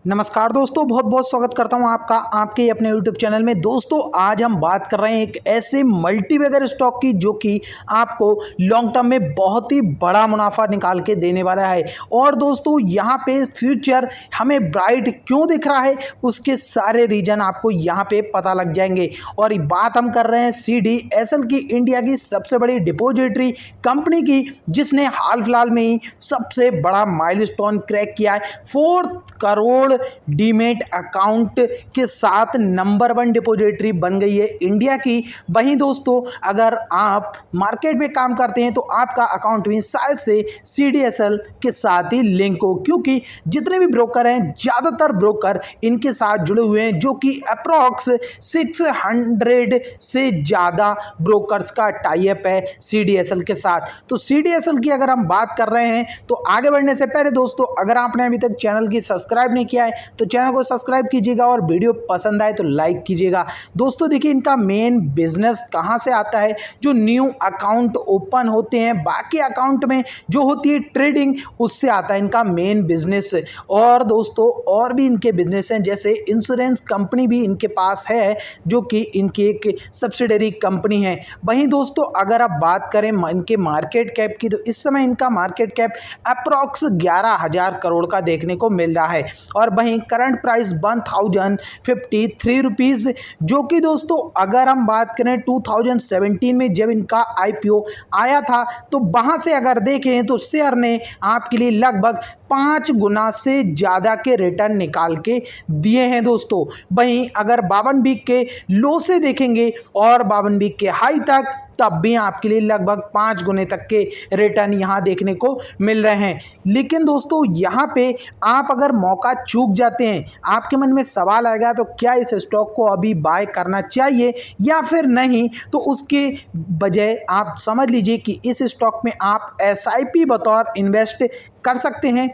नमस्कार दोस्तों, बहुत बहुत स्वागत करता हूं आपका आपके अपने YouTube चैनल में। दोस्तों आज हम बात कर रहे हैं एक ऐसे मल्टीबैगर स्टॉक की जो कि आपको लॉन्ग टर्म में बहुत ही बड़ा मुनाफा निकाल के देने वाला है। और दोस्तों यहां पे फ्यूचर हमें ब्राइट क्यों दिख रहा है उसके सारे रीजन आपको यहां पे पता लग जाएंगे। और बात हम कर रहे हैं CDSL की, इंडिया की सबसे बड़ी डिपॉजिटरी कंपनी की, जिसने हाल फिलहाल में ही सबसे बड़ा माइलस्टोन क्रैक किया है। 4 करोड़ डीमेट अकाउंट के साथ नंबर 1 डिपॉजिटरी बन गई है इंडिया की। वहीं दोस्तों अगर आप मार्केट में काम करते हैं तो आपका अकाउंट भी शायद से CDSL के साथ ही लिंक हो, क्योंकि जितने भी ब्रोकर हैं ज्यादातर ब्रोकर इनके साथ जुड़े हुए हैं, जो कि अप्रॉक्स 600 से ज्यादा ब्रोकर्स का टाई अप है CDSL के साथ। तो CDSL की अगर हम बात कर रहे हैं तो आगे बढ़ने से पहले दोस्तों अगर आपने अभी तक चैनल की सब्सक्राइब नहीं किया है तो चैनल को सब्सक्राइब कीजिएगा और वीडियो पसंद आए तो लाइक कीजिएगा। दोस्तों देखिए इनका मेन बिजनेस कहां से आता है, जो न्यू अकाउंट ओपन होते हैं, बाकी अकाउंट में जो होती है ट्रेडिंग, उससे आता है इनका मेन बिजनेस। और दोस्तों और भी इनके बिजनेस हैं, जैसे इंश्योरेंस कंपनी भी इनके पास है जो कि इनकी एक सब्सिडरी कंपनी है। वहीं दोस्तों अगर आप बात करें इनके मार्केट कैप की तो इस समय इनका मार्केट कैप अप्रॉक्स 11,000 करोड़ का देखने को मिल रहा है। और वहीं करंट प्राइस 1053 रुपीज, जो कि दोस्तों अगर हम बात करें 2017 में जब इनका IPO आया था तो वहां से अगर देखें तो शेयर ने आपके लिए लगभग 5 गुना से ज्यादा के रिटर्न निकाल के दिए हैं दोस्तों। वहीं अगर 52 वीक के लो से देखेंगे और 52 वीक के हाई तक, तब भी आपके लिए लगभग 5 गुने तक के रिटर्न यहां देखने को मिल रहे हैं। लेकिन दोस्तों यहां पे आप अगर मौका चूक जाते हैं, आपके मन में सवाल आएगा तो क्या इस स्टॉक को अभी बाय करना चाहिए या फिर नहीं, तो उसके बजाय आप समझ लीजिए कि इस स्टॉक में आप SIP बतौर इन्वेस्ट कर सकते हैं।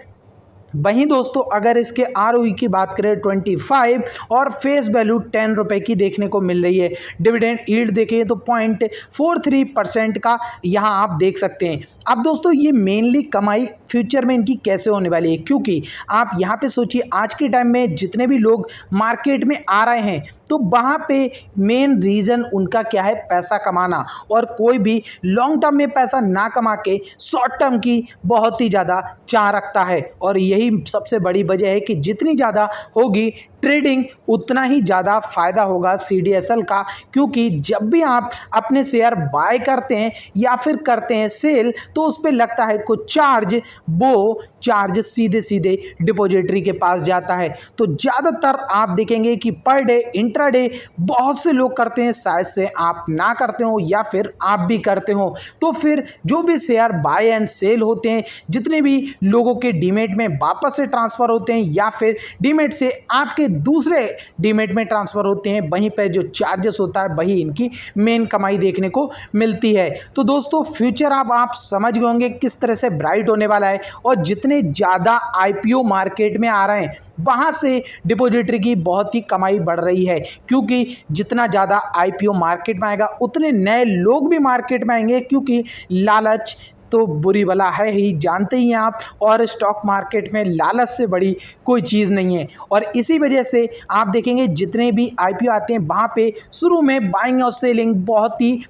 वहीं दोस्तों अगर इसके ROE की बात करें 25 और फेस वैल्यू 10 रुपए की देखने को मिल रही है। डिविडेंड यील्ड देखिए तो 0.43% का यहां आप देख सकते हैं। अब दोस्तों ये मेनली कमाई फ्यूचर में इनकी कैसे होने वाली है, क्योंकि आप यहां पे सोचिए आज के टाइम में जितने भी लोग मार्केट में आ रहे हैं तो वहां पे मेन रीजन उनका क्या है, पैसा कमाना। और कोई भी लॉन्ग टर्म में पैसा ना कमा के शॉर्ट टर्म की बहुत ही ज्यादा चाह रखता है। और यही सबसे बड़ी वजह है कि जितनी ज्यादा होगी ट्रेडिंग उतना ही ज्यादा फायदा होगा CDSL का, क्योंकि जब भी आप अपने शेयर बाय करते हैं या फिर करते हैं सेल तो उस पर लगता है कुछ चार्ज, वो चार्ज सीधे सीधे डिपॉजिटरी के पास जाता है। तो ज्यादातर आप देखेंगे कि पर डे इंट्राडे बहुत से लोग करते हैं, शायद से आप ना करते हो या फिर आप भी करते हो। तो फिर जो भी शेयर बाय एंड सेल होते हैं, जितने भी लोगों के डीमेट में वापस से ट्रांसफर होते हैं या फिर डीमेट से आपके दूसरे डीमेट में ट्रांसफर होते हैं, वहीं पे जो चार्जेस होता है वही इनकी मेन कमाई देखने को मिलती है। तो दोस्तों फ्यूचर आप समझ गए होंगे किस तरह से ब्राइट होने वाला है। और जितने ज्यादा IPO मार्केट में आ रहे हैं वहां से डिपॉजिटरी की बहुत ही कमाई बढ़ रही है, क्योंकि जितना ज्यादा IPO मार्केट में आएगा उतने नए लोग भी मार्केट में आएंगे, क्योंकि लालच तो बुरी बला है ही, जानते ही हैं आप। और स्टॉक मार्केट में लालच से बड़ी कोई चीज़ नहीं है। और इसी वजह से आप देखेंगे जितने भी IPO आते हैं वहाँ पे शुरू में बाइंग और सेलिंग बहुत ही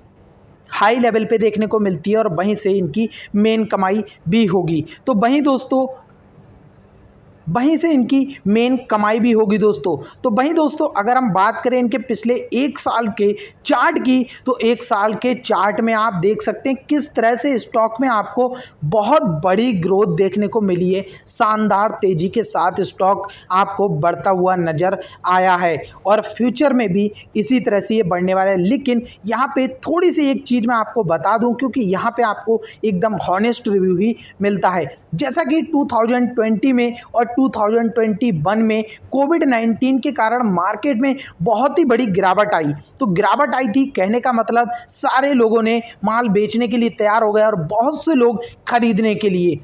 हाई लेवल पे देखने को मिलती है, और वहीं से इनकी मेन कमाई भी होगी। तो वहीं से इनकी मेन कमाई भी होगी दोस्तों। तो वहीं दोस्तों अगर हम बात करें इनके पिछले 1 साल के चार्ट की, तो 1 साल के चार्ट में आप देख सकते हैं किस तरह से स्टॉक में आपको बहुत बड़ी ग्रोथ देखने को मिली है। शानदार तेजी के साथ स्टॉक आपको बढ़ता हुआ नजर आया है और फ्यूचर में भी इसी तरह से ये बढ़ने वाला है। लेकिन यहाँ पे थोड़ी सी एक चीज मैं आपको बता दूं, क्योंकि यहाँ पे आपको एकदम हॉनेस्ट रिव्यू ही मिलता है। जैसा कि 2020 में और 2021 में कोविड-19 के कारण मार्केट में बहुत ही बड़ी गिरावट आई। तो गिरावट आई थी कहने का मतलब सारे लोगों ने माल बेचने के लिए तैयार हो गए और बहुत से लोग खरीदने के लिए।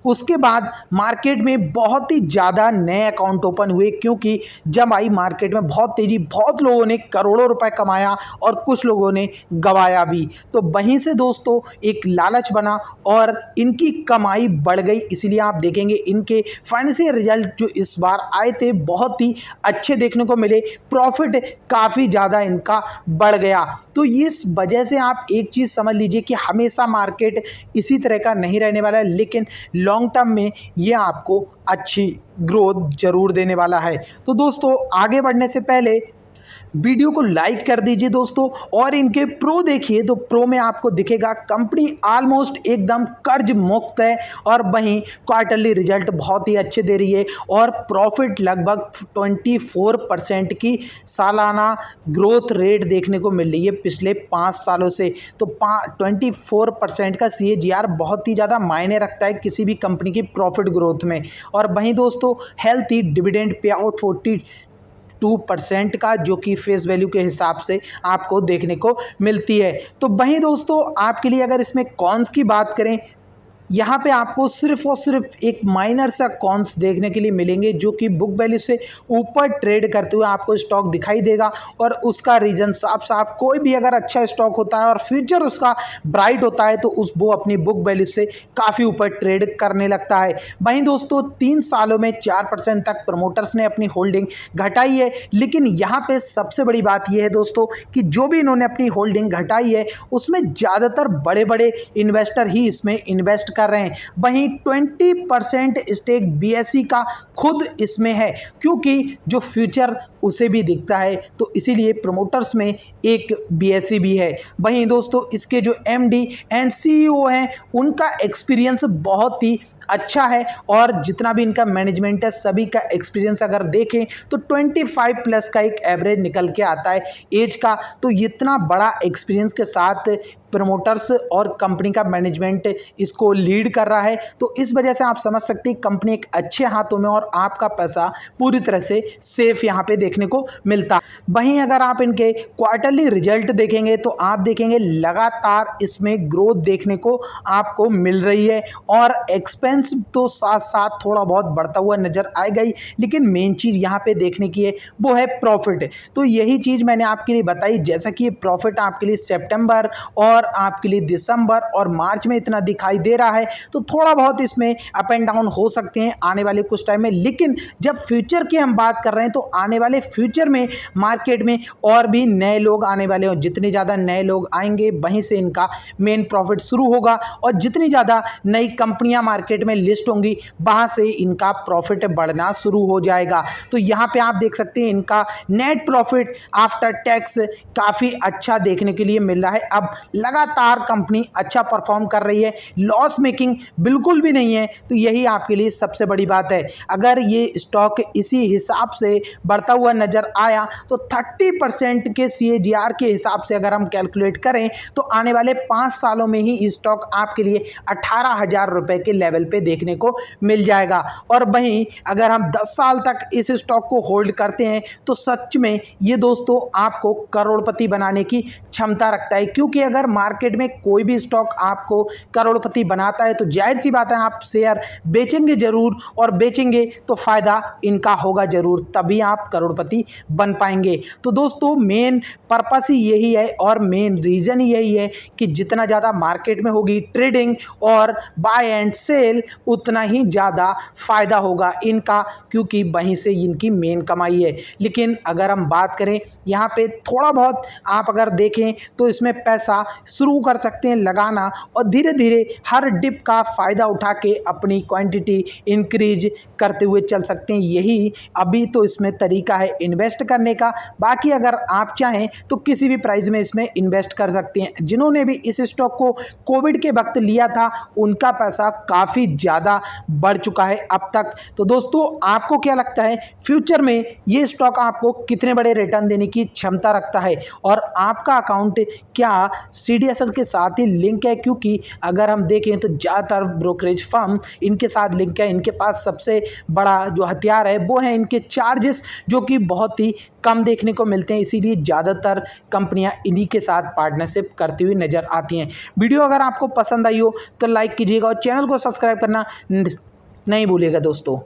उसके बाद मार्केट में बहुत ही ज़्यादा नए अकाउंट ओपन हुए, क्योंकि जब आई मार्केट में बहुत तेज़ी, बहुत लोगों ने करोड़ों रुपए कमाया और कुछ लोगों ने गंवाया भी। तो वहीं से दोस्तों एक लालच बना और इनकी कमाई बढ़ गई। इसलिए आप देखेंगे इनके फाइनेंशियल रिजल्ट जो इस बार आए थे बहुत ही अच्छे देखने को मिले, प्रॉफिट काफ़ी ज़्यादा इनका बढ़ गया। तो इस वजह से आप एक चीज़ समझ लीजिए कि हमेशा मार्केट इसी तरह का नहीं रहने वाला है, लेकिन लॉन्ग टर्म में ये आपको अच्छी ग्रोथ जरूर देने वाला है। तो दोस्तों आगे बढ़ने से पहले वीडियो को लाइक कर दीजिए दोस्तों, और इनके प्रो देखिए तो प्रो में आपको दिखेगा कंपनी ऑलमोस्ट एकदम कर्ज मुक्त है, और वहीं क्वार्टरली रिजल्ट बहुत ही अच्छे दे रही है और प्रॉफिट लगभग 24% की सालाना ग्रोथ रेट देखने को मिल रही है पिछले 5 सालों से। तो 24% का CAGR बहुत ही ज़्यादा मायने रखता है किसी भी कंपनी की प्रॉफिट ग्रोथ में। और वहीं दोस्तों हेल्थी डिविडेंड पे आउट 42% का, जो कि फेस वैल्यू के हिसाब से आपको देखने को मिलती है। तो वहीं दोस्तों आपके लिए अगर इसमें कॉन्स की बात करें, यहाँ पे आपको सिर्फ और सिर्फ एक माइनर सा कॉन्स देखने के लिए मिलेंगे, जो कि बुक वैल्यू से ऊपर ट्रेड करते हुए आपको स्टॉक दिखाई देगा। और उसका रीजन साफ साफ, कोई भी अगर अच्छा स्टॉक होता है और फ्यूचर उसका ब्राइट होता है तो वो अपनी बुक वैल्यू से काफ़ी ऊपर ट्रेड करने लगता है। वहीं दोस्तों 3 सालों में 4% तक प्रमोटर्स ने अपनी होल्डिंग घटाई है। लेकिन यहाँ पे सबसे बड़ी बात यह है दोस्तों कि जो भी इन्होंने अपनी होल्डिंग घटाई है उसमें ज़्यादातर बड़े बड़े इन्वेस्टर ही इसमें इन्वेस्ट कर रहे हैं। वहीं 20% स्टेक BSE का खुद इसमें है, क्योंकि जो फ्यूचर उसे भी दिखता है, तो इसीलिए प्रमोटर्स में एक BSE भी है। वहीं दोस्तों इसके जो MD एंड CEO हैं उनका एक्सपीरियंस बहुत ही अच्छा है, और जितना भी इनका मैनेजमेंट है सभी का एक्सपीरियंस अगर देखें तो 25+ का एक एवरेज निकल के आता है एज का। तो इतना बड़ा एक्सपीरियंस के साथ प्रमोटर्स और कंपनी का मैनेजमेंट इसको लीड कर रहा है। तो इस वजह से आप समझ सकते हैं कंपनी एक अच्छे हाथों में, और आपका पैसा पूरी तरह से सेफ यहाँ पे देखने को मिलता। वहीं अगर आप इनके क्वार्टरली रिजल्ट देखेंगे तो आप देखेंगे लगातार इसमें ग्रोथ देखने को आपको मिल रही है, और एक्सपेंस तो साथ साथ थोड़ा बहुत बढ़ता हुआ नजर आएगा ही, लेकिन मेन चीज यहाँ पे देखने की है वो है प्रॉफिट। तो यही चीज मैंने आपके लिए बताई, जैसा कि ये प्रॉफिट आपके लिए सितंबर और आपके लिए दिसंबर और मार्च में इतना दिखाई दे रहा है, तो थोड़ा बहुत इसमें अप एंड डाउन हो सकते हैं आने वाले कुछ टाइम में। लेकिन जब फ्यूचर की हम बात कर रहे हैं तो आने वाले फ्यूचर में मार्केट में और भी नए लोग आने वाले हैं, जितने ज़्यादा नए लोग आएंगे वहीं से इनका मेन प्रॉफिट शुरू होगा, और जितनी ज़्यादा नई कंपनियां मार्केट में लिस्ट होंगी वहां से इनका प्रॉफिट बढ़ना शुरू हो जाएगा। तो यहाँ पे आप देख सकते हैं इनका नेट प्रॉफिट आफ्टर टैक्स काफ़ी अच्छा देखने के लिए मिल रहा है। अब लगातार कंपनी अच्छा परफॉर्म कर रही है, लॉस मेकिंग बिल्कुल भी नहीं है। तो यही आपके लिए सबसे बड़ी बात है। अगर ये स्टॉक इसी हिसाब से बढ़ता हुआ नजर आया तो 30% के CAGR के हिसाब से अगर हम कैलकुलेट करें तो आने वाले 5 सालों में ही स्टॉक आपके लिए 18,000 रुपए के लेवल पे देखने को मिल जाएगा। और वहीं अगर हम 10 साल तक इस स्टॉक को होल्ड करते हैं तो सच में ये दोस्तों आपको करोड़पति बनाने की क्षमता रखता है, क्योंकि अगर मार्केट में कोई भी स्टॉक आपको करोड़पति बनाता है तो जाहिर सी बात है आप शेयर बेचेंगे जरूर, और बेचेंगे तो फायदा इनका होगा जरूर, तभी आप करोड़पति बन पाएंगे। तो दोस्तों मेन पर्पस ही यही है और मेन रीजन ही यही है कि जितना ज़्यादा मार्केट में होगी ट्रेडिंग और बाय एंड सेल उतना ही ज़्यादा फायदा होगा इनका, क्योंकि वहीं से इनकी मेन कमाई है। लेकिन अगर हम बात करें यहाँ पे थोड़ा बहुत आप अगर देखें तो इसमें पैसा शुरू कर सकते हैं लगाना, और धीरे धीरे हर डिप का फायदा उठा के अपनी क्वांटिटी इंक्रीज करते हुए चल सकते हैं। यही अभी तो इसमें तरीका है इन्वेस्ट करने का। बाकी अगर आप चाहें तो किसी भी प्राइस में इसमें इन्वेस्ट कर सकते हैं। जिन्होंने भी इस स्टॉक को कोविड के वक्त लिया था उनका पैसा काफ़ी ज़्यादा बढ़ चुका है अब तक। तो दोस्तों आपको क्या लगता है फ्यूचर में ये स्टॉक आपको कितने बड़े रिटर्न देने की क्षमता रखता है, और आपका अकाउंट क्या CDSL के साथ ही लिंक है? क्योंकि अगर हम देखें तो ज़्यादातर ब्रोकरेज फर्म इनके साथ लिंक है। इनके पास सबसे बड़ा जो हथियार है वो है इनके चार्जेस, जो कि कि बहुत ही कम देखने को मिलते हैं, इसीलिए ज़्यादातर कंपनियां इन्हीं के साथ पार्टनरशिप करती हुई नज़र आती हैं। वीडियो अगर आपको पसंद आई हो तो लाइक कीजिएगा और चैनल को सब्सक्राइब करना नहीं भूलिएगा दोस्तों।